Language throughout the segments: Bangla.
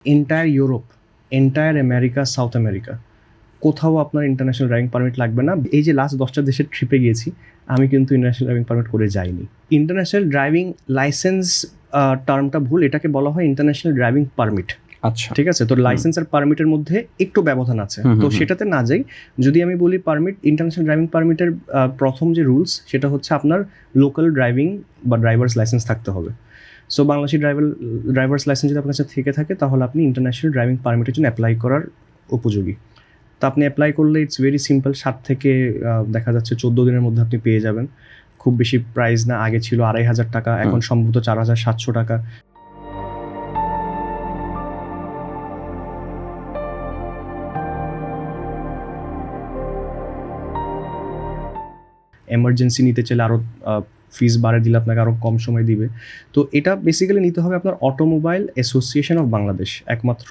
Entire Europe, entire America, south America কোথাও আপনার ইন্টারন্যাশনাল ড্রাইভিং পারমিট লাগবে না। এই যে লাস্ট 10টা দেশের ট্রিপে গিয়েছি, আমি কিন্তু ইন্টারন্যাশনাল ড্রাইভিং পারমিট করে যাইনি। ইন্টারন্যাশনাল ড্রাইভিং লাইসেন্স টার্মটা ভুল, এটাকে বলা হয় ইন্টারন্যাশনাল ড্রাইভিং পারমিট। আচ্ছা, ঠিক আছে, তো লাইসেন্স আর পারমিটের মধ্যে একটু ব্যবধান আছে, তো সেটাতে না যাই। যদি আমি বলি পারমিট, ইন্টারন্যাশনাল ড্রাইভিং পারমিটের প্রথম যে রুলস সেটা হচ্ছে আপনার লোকাল ড্রাইভিং বা ড্রাইভার্স লাইসেন্স থাকতে হবে। সো বাংলাদেশি ড্রাইভার্স লাইসেন্স যদি আপনার কাছে থেকে থাকে তাহলে আপনি ইন্টারন্যাশনাল ড্রাইভিং পারমিটের জন্য অ্যাপ্লাই করার উপযোগী। তো আপনি অ্যাপ্লাই করলে ইটস ভেরি সিম্পল, 7 থেকে দেখা যাচ্ছে 14 দিনের মধ্যে আপনি পেয়ে যাবেন। খুব বেশি প্রাইস না, আগে ছিল 2500 টাকা, এখন সম্ভবত 4700 টাকা। এমার্জেন্সি নিতে চাইলে আরও ফিস বাড়িয়ে দিলে আপনাকে আরও কম সময় দিবে। তো এটা বেসিক্যালি নিতে হবে আপনার অটোমোবাইল অ্যাসোসিয়েশন অফ বাংলাদেশ, একমাত্র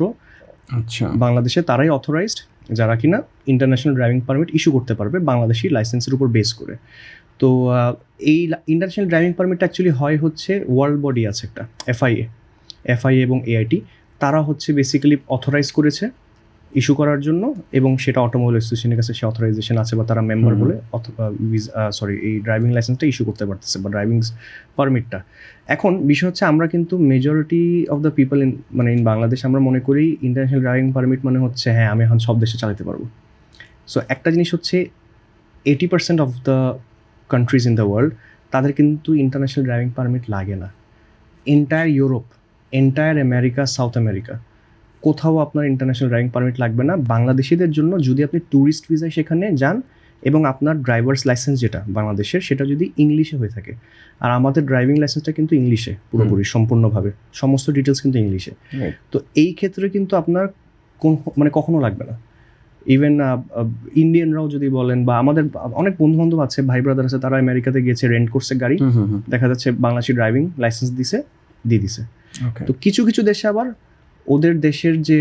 আচ্ছা, বাংলাদেশে তারাই অথরাইজড যারা কিনা ইন্টারন্যাশনাল ড্রাইভিং পারমিট ইস্যু করতে পারবে বাংলাদেশি লাইসেন্সের উপর বেস করে। তো এই ইন্টারন্যাশনাল ড্রাইভিং পারমিটটা অ্যাকচুয়ালি হয় হচ্ছে ওয়ার্ল্ড বডি আছে একটা, এফআইএ এবং এআইটি, তারা হচ্ছে বেসিক্যালি অথরাইজ করেছে ইস্যু করার জন্য, এবং সেটা অটোমোবাইল অ্যাসোসিয়েশনের কাছে সে অথরাইজেশন আছে বা তারা মেম্বার বলে এই ড্রাইভিং লাইসেন্সটা ইস্যু করতে পারতেছে বা ড্রাইভিং পারমিটটা। এখন বিষয় হচ্ছে আমরা কিন্তু majority of the people in Bangladesh আমরা মনে করি ইন্টারন্যাশনাল ড্রাইভিং পারমিট মানে হচ্ছে হ্যাঁ আমি এখন সব দেশে চালাতে পারবো। সো একটা জিনিস হচ্ছে 80% of the countries in the world তাদের কিন্তু ইন্টারন্যাশনাল ড্রাইভিং পারমিট লাগে না। Entire Europe, entire America, south America কোথাও আপনার ইন্টারন্যাশনাল ড্রাইভিং পারমিট লাগবে না বাংলাদেশিদের জন্য, যদি আপনি ট্যুরিস্ট ভিসায় সেখানে যান এবং আপনার ড্রাইভার্স লাইসেন্স যেটা বাংলাদেশের সেটা যদি ইংলিশে হয়ে থাকে। আর আমাদের ড্রাইভিং লাইসেন্সটা কিন্তু ইংলিশে পুরোপুরি সম্পূর্ণভাবে, সমস্ত ডিটেলস কিন্তু ইংলিশে। তো এই ক্ষেত্রে কিন্তু আপনার কখনো লাগবে না। ইভেন ইন্ডিয়ানরাও যদি বলেন বা আমাদের অনেক বন্ধুবান্ধব আছে, ভাই ব্রাদার আছে, তারা আমেরিকাতে গিয়েছে, রেন্ট করছে গাড়ি, দেখা যাচ্ছে বাংলাদেশি ড্রাইভিং লাইসেন্স দিয়ে দিছে। তো কিছু কিছু দেশে আবার ওদের দেশের যে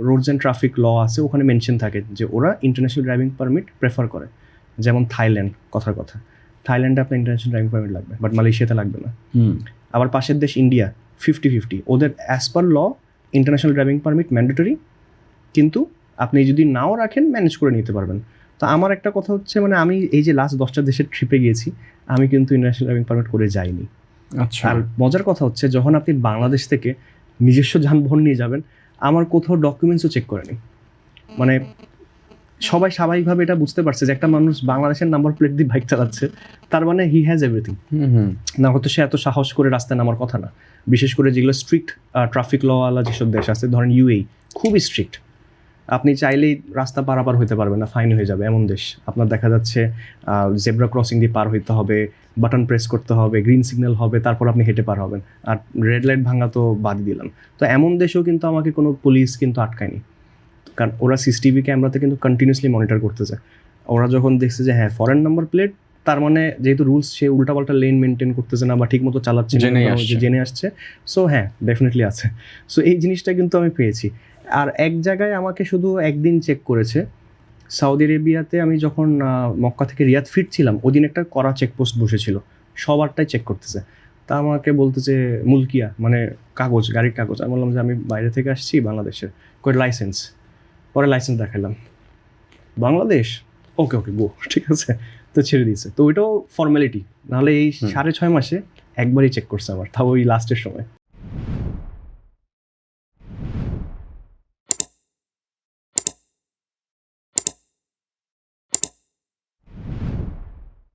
রোডস অ্যান্ড ট্রাফিক ল আছে ওখানে মেনশন থাকে যে ওরা ইন্টারন্যাশনাল ড্রাইভিং পারমিট প্রেফার করে। যেমন থাইল্যান্ড, থাইল্যান্ডে আপনার ইন্টারন্যাশনাল ড্রাইভিং পারমিট লাগবে, বাট মালয়েশিয়াতে লাগবে না। আবার পাশের দেশ ইন্ডিয়া 50-50, ওদের as per law international driving permit mandatory, কিন্তু আপনি যদি নাও রাখেন ম্যানেজ করে নিতে পারবেন। তো আমার একটা কথা হচ্ছে, মানে আমি এই যে লাস্ট 10টা দেশের ট্রিপে গিয়েছি, আমি কিন্তু ইন্টারন্যাশনাল ড্রাইভিং পারমিট করে যাইনি। আচ্ছা, আর মজার কথা হচ্ছে যখন আপনি বাংলাদেশ থেকে নিজস্ব যানবাহন নিয়ে যাবেন, আমার কোথাও ডকুমেন্টসও চেক করেনি। মানে সবাই স্বাভাবিকভাবে এটা বুঝতে পারছে যে একটা মানুষ বাংলাদেশের নাম্বার প্লেট দিয়ে বাইক চালাচ্ছে, তার মানে হি হ্যাজ এভরিথিং। না হয়তো সে এত সাহস করে রাস্তায় নামার কথা না, বিশেষ করে যেগুলো স্ট্রিক্ট ট্রাফিক লওয়ালা যেসব দেশ আছে, ধরেন ইউএই খুবই স্ট্রিক্ট, আপনি চাইলেই রাস্তা পারাপার হইতে পারবেন না, ফাইন হয়ে যাবে এমন দেশ। আপনার দেখা যাচ্ছে জেব্রা ক্রসিং দিয়ে পার হইতে হবে, বাটন প্রেস করতে হবে, গ্রিন সিগন্যাল হবে, তারপর আপনি হেঁটে পার হবেন, আর রেড লাইট ভাঙা তো বাদ দিলাম। তো এমন দেশেও কিন্তু আমাকে কোনো পুলিশ কিন্তু আটকায়নি, কারণ ওরা সিসিটিভি ক্যামেরাতে কিন্তু কন্টিনিউসলি মনিটর করতেছে। ওরা যখন দেখছে যে হ্যাঁ ফরেন নাম্বার প্লেট, তার মানে যেহেতু রুলস, সে উল্টাপাল্টা লেন মেনটেন করতেছে না বা ঠিক মতো চালাচ্ছে, জেনে আসছে, সো হ্যাঁ ডেফিনেটলি আছে। সো এই জিনিসটা কিন্তু আমি পেয়েছি। আর এক জায়গায় আমাকে শুধু একদিন চেক করেছে, সৌদি আরেবিয়াতে আমি যখন মক্কা থেকে রিয়াদ ফিরছিলাম, ওদিন একটা কড়া চেকপোস্ট বসেছিল, সবারটাই চেক করতেছে। তা আমাকে বলতেছে মুলকিয়া, মানে কাগজ, গাড়ির কাগজ। আমি বললাম যে আমি বাইরে থেকে আসছি বাংলাদেশের, কই লাইসেন্স, পরে লাইসেন্স দেখালাম, বাংলাদেশ, ওকে গো, ঠিক আছে, তো ছেড়ে দিয়েছে। তো ওইটাও ফর্মালিটি, নাহলে এই 6.5 মাসে একবারই চেক করছে আমার, তাও ওই লাস্টের সময়।